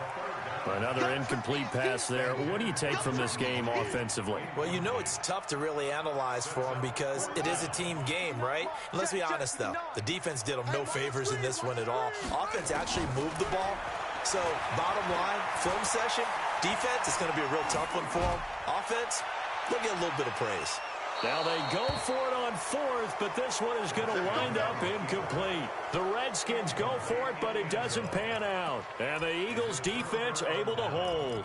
Another incomplete pass there. What do you take from this game offensively? Well, you know it's tough to really analyze for them because it is a team game, right? And let's be honest, though. The defense did them no favors in this one at all. Offense actually moved the ball. So, bottom line, film session, defense is going to be a real tough one for them. Offense, they'll get a little bit of praise. Now they go for it on fourth, but this one is going to wind up incomplete. The Redskins go for it, but it doesn't pan out. And the Eagles defense able to hold.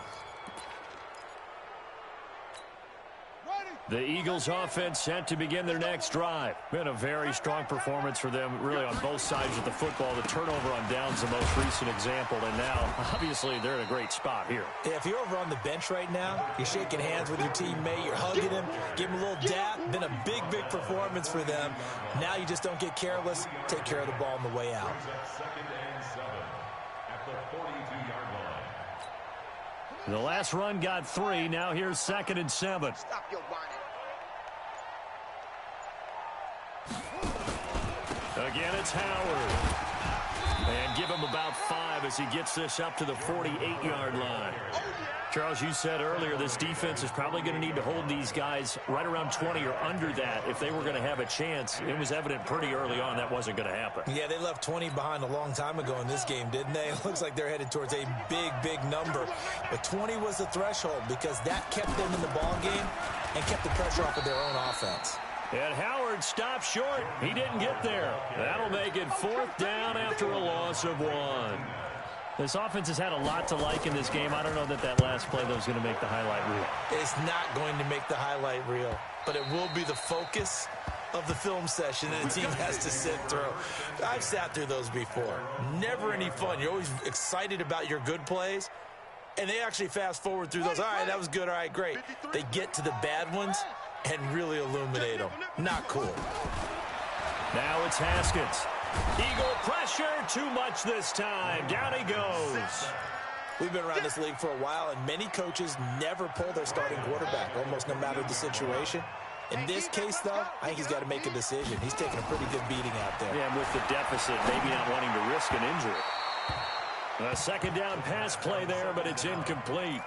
The Eagles offense set to begin their next drive. Been a very strong performance for them, really on both sides of the football. The turnover on downs the most recent example, and now, obviously, they're in a great spot here. Yeah, if you're over on the bench right now, you're shaking hands with your teammate, you're hugging him, give him a little dap. Been a big, big performance for them. Now you just don't get careless. Take care of the ball on the way out. Second and 7 at the 42-yard line. The last run got 3. Now here's 2nd and 7. Stop your whining. Again, it's Howard. And give him about 5 as he gets this up to the 48-yard line. Charles, you said earlier this defense is probably going to need to hold these guys right around 20 or under that if they were going to have a chance. It was evident pretty early on that wasn't going to happen. Yeah, they left 20 behind a long time ago in this game, didn't they? It looks like they're headed towards a big, big number. But 20 was the threshold because that kept them in the ball game and kept the pressure off of their own offense. And Howard stopped short. He didn't get there. That'll make it 4th down after a loss of 1. This offense has had a lot to like in this game. I don't know that last play, though, is going to make the highlight reel. It's not going to make the highlight reel, but it will be the focus of the film session that the team has to sit through. I've sat through those before. Never any fun. You're always excited about your good plays, and they actually fast forward through those. All right, that was good. All right, great. They get to the bad ones and really illuminate them. Not cool. Now it's Haskins. Eagle pressure, too much this time. Down he goes. We've been around this league for a while, and many coaches never pull their starting quarterback, almost no matter the situation. In this case, though, I think he's got to make a decision. He's taking a pretty good beating out there. Yeah, and with the deficit, maybe not wanting to risk an injury. A 2nd down pass play there, but it's incomplete.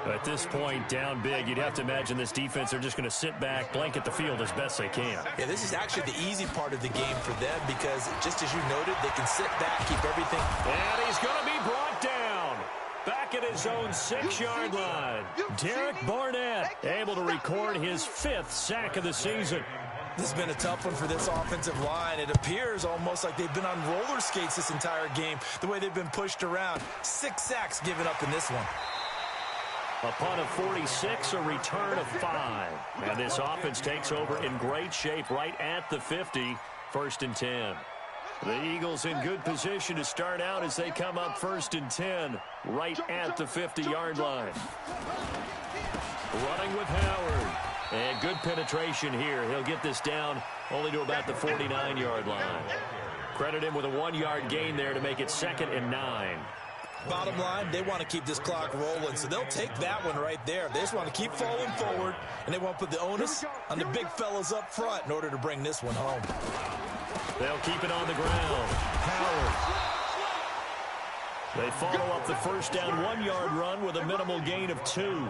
At this point, down big, you'd have to imagine this defense, they're just going to sit back, blanket the field as best they can. Yeah, this is actually the easy part of the game for them because, just as you noted, they can sit back, keep everything. And he's going to be brought down. Back at his own 6-yard line. Derek Barnett able to record his 5th sack of the season. This has been a tough one for this offensive line. It appears almost like they've been on roller skates this entire game, the way they've been pushed around. 6 sacks given up in this one. Upon a 46, a return of 5. And this offense takes over in great shape right at the 50, 1st and 10. The Eagles in good position to start out as they come up 1st and 10, right at the 50-yard line. Running with Howard. And good penetration here. He'll get this down only to about the 49-yard line. Credit him with a 1-yard gain there to make it 2nd and 9. Bottom line, they want to keep this clock rolling, so they'll take that one right there. They just want to keep falling forward, and they want to put the onus on the big fellas up front in order to bring this one home. They'll keep it on the ground. Howard. They follow up the 1st down 1-yard run with a minimal gain of 2.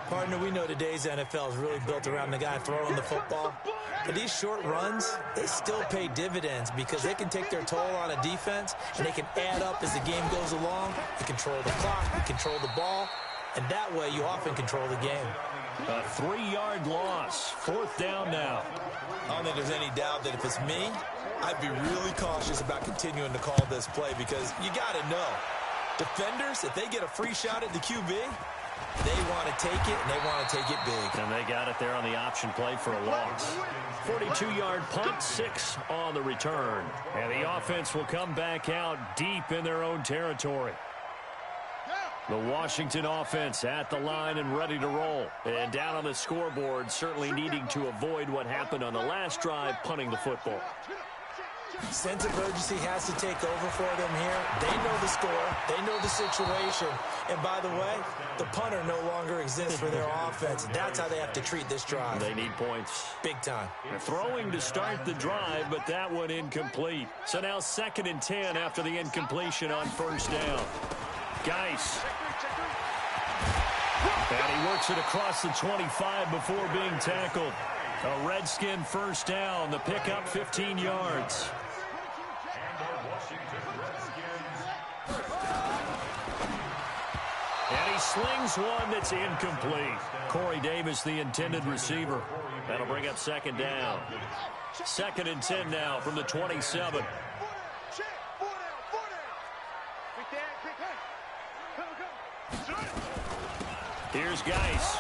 Partner, we know today's NFL is really built around the guy throwing the football. But these short runs, they still pay dividends because they can take their toll on a defense, and they can add up as the game goes along. You control the clock, you control the ball, and that way you often control the game. A 3-yard loss. 4th down now. I don't think there's any doubt that if it's me, I'd be really cautious about continuing to call this play because you got to know. Defenders, if they get a free shot at the QB, they want to take it, and they want to take it big. And they got it there on the option play for a loss. 42-yard punt, 6 on the return. And the offense will come back out deep in their own territory. The Washington offense at the line and ready to roll. And down on the scoreboard, certainly needing to avoid what happened on the last drive, punting the football. Sense of urgency has to take over for them here. They know the score. They know the situation. And by the way, the punter no longer exists for their offense. That's how they have to treat this drive. They need points. Big time. They're throwing to start the drive, but that one incomplete. So now 2nd and 10 after the incompletion on 1st down. Geis. And he works it across the 25 before being tackled. A Redskin 1st down. The pickup 15 yards. And he slings one that's incomplete. Corey Davis, the intended receiver. That'll bring up second down. 2nd and 10 now from the 27. Here's Geis.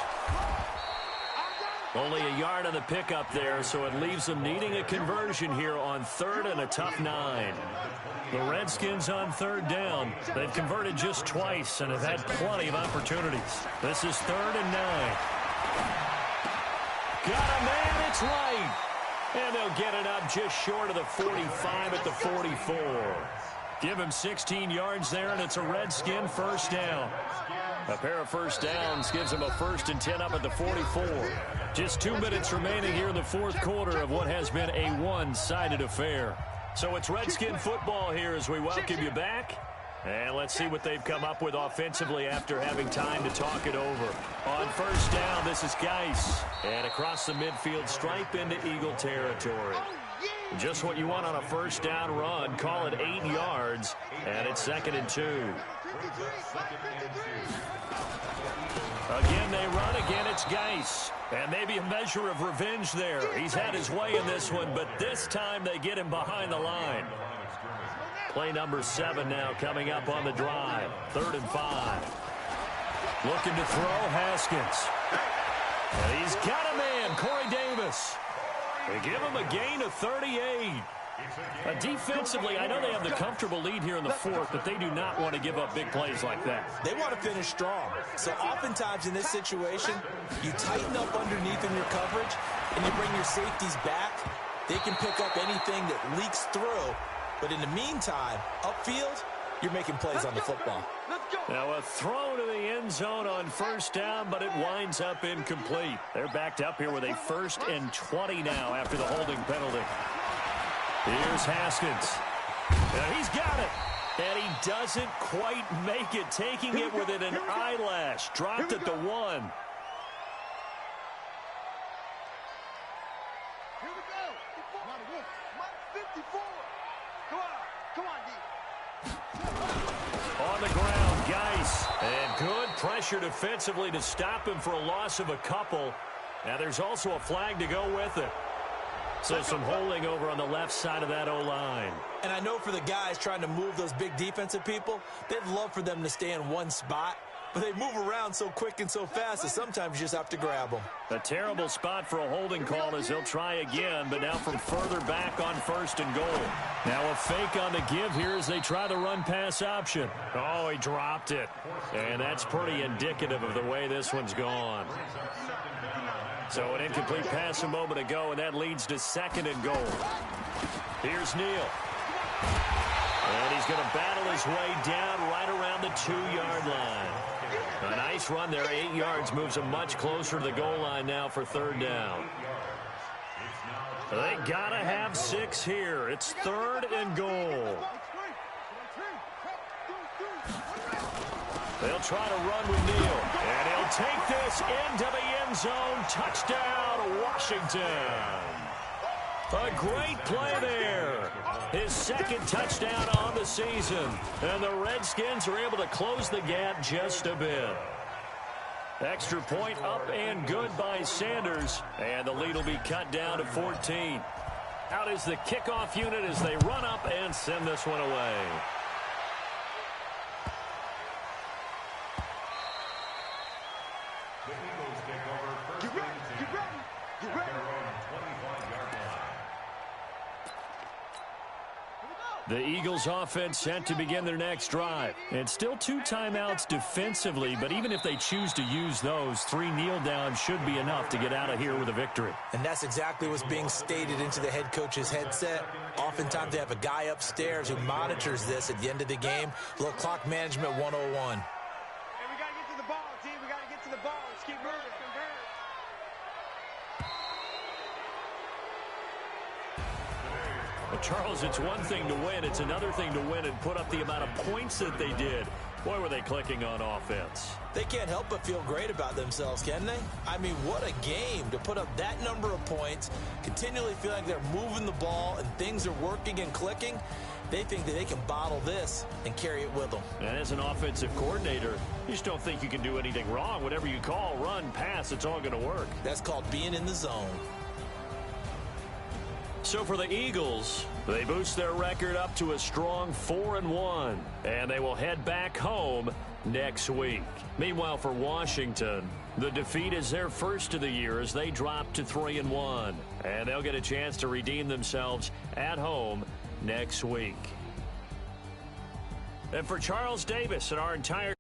Only a yard on the pickup there, so it leaves them needing a conversion here on 3rd and a tough 9. The Redskins on 3rd down. They've converted just twice and have had plenty of opportunities. This is 3rd and 9. Got a man, it's right. And they'll get it up just short of the 45 at the 44. Give him 16 yards there, and it's a Redskin first down. A pair of first downs gives him a 1st and 10 up at the 44. Just 2 minutes remaining here in the 4th quarter of what has been a one-sided affair. So it's Redskin football here as we welcome you back. And let's see what they've come up with offensively after having time to talk it over. On first down, this is Geis. And across the midfield stripe into Eagle territory. Just what you want on a first down run. Call it 8 yards. And it's 2nd and 2. Again, they run. Again, it's Geis. And maybe a measure of revenge there. He's had his way in this one, but this time they get him behind the line. Play number 7 now coming up on the drive. 3rd and 5. Looking to throw, Haskins. And he's got a man, Corey Davis. They give him a gain of 38. Defensively, I know they have the comfortable lead here in the 4th, but they do not want to give up big plays like that. They want to finish strong. So oftentimes in this situation, you tighten up underneath in your coverage, and you bring your safeties back. They can pick up anything that leaks through. But in the meantime, upfield, you're making plays on the football. Now a throw to the end zone on first down, but it winds up incomplete. They're backed up here with a 1st and 20 now after the holding penalty. Here's Haskins. And he's got it. And he doesn't quite make it, taking it within an eyelash. Dropped at the 1. Here we go. 54. Come on, D. On the ground, Geis. And good pressure defensively to stop him for a loss of a couple. Now there's also a flag to go with it. So some holding over on the left side of that O-line. And I know for the guys trying to move those big defensive people, they'd love for them to stay in one spot. But they move around so quick and so fast that sometimes you just have to grab them. A terrible spot for a holding call as they'll try again, but now from further back on 1st and goal. Now a fake on the give here as they try the run-pass option. Oh, he dropped it. And that's pretty indicative of the way this one's gone. So an incomplete pass a moment ago, and that leads to 2nd and goal. Here's Neal. And he's going to battle his way down right around the 2-yard line. A nice run there, 8 yards, moves him much closer to the goal line now for 3rd down. They got to have 6 here. It's 3rd and goal. They'll try to run with Neal. And he'll take this into the end zone. Touchdown, Washington. A great play there. His 2nd touchdown on the season. And the Redskins are able to close the gap just a bit. Extra point up and good by Sanders. And the lead will be cut down to 14. Out is the kickoff unit as they run up and send this one away. The Eagles offense set to begin their next drive. And still 2 timeouts defensively, but even if they choose to use those, 3 kneel downs should be enough to get out of here with a victory. And that's exactly what's being stated into the head coach's headset. Oftentimes they have a guy upstairs who monitors this at the end of the game. A little clock management 101. Hey, we got to get to the ball, team. We got to get to the ball. Let's keep moving. Well, Charles, it's one thing to win. It's another thing to win and put up the amount of points that they did. Boy, were they clicking on offense. They can't help but feel great about themselves, can they? I mean, what a game to put up that number of points, continually feel like they're moving the ball and things are working and clicking. They think that they can bottle this and carry it with them. And as an offensive coordinator, you just don't think you can do anything wrong. Whatever you call, run, pass, it's all going to work. That's called being in the zone. So for the Eagles, they boost their record up to a strong 4-1, and they will head back home next week. Meanwhile, for Washington, the defeat is their first of the year as they drop to 3-1, and they'll get a chance to redeem themselves at home next week. And for Charles Davis and our entire